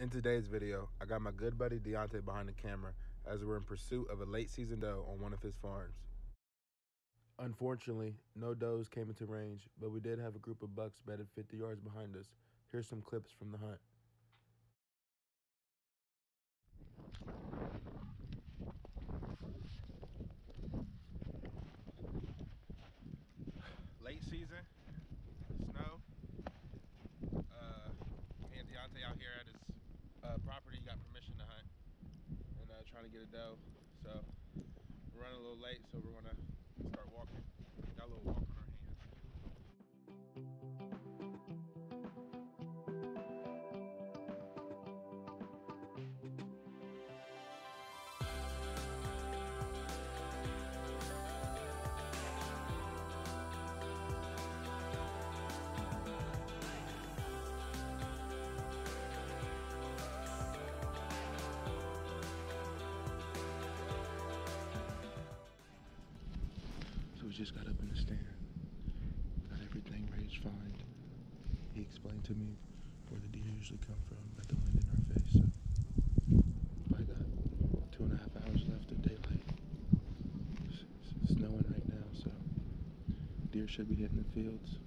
In today's video, I got my good buddy Deontay behind the camera as we're in pursuit of a late season doe on one of his farms. Unfortunately, no does came into range, but we did have a group of bucks bedded 50 yards behind us. Here's some clips from the hunt. Late season, snow. Me and Deontay out here at his property. He got permission to hunt and trying to get a doe. So we're running a little late, so we're gonna start walking. Got a little walk on our hands. So we just got up in the stand, got everything ready to find. He explained to me where the deer usually come from, but the wind in our face. So I got 2.5 hours left of daylight. It's snowing right now, so deer should be hitting the fields.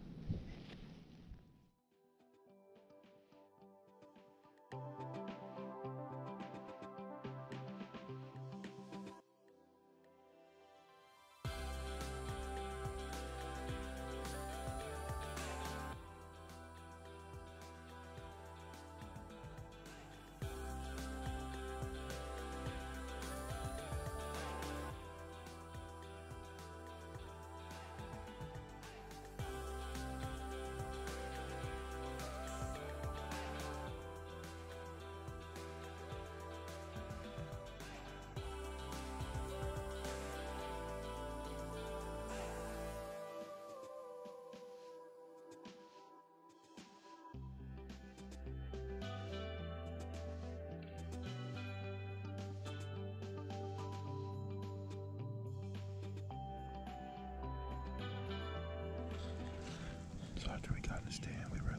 So after we got in the stand, we were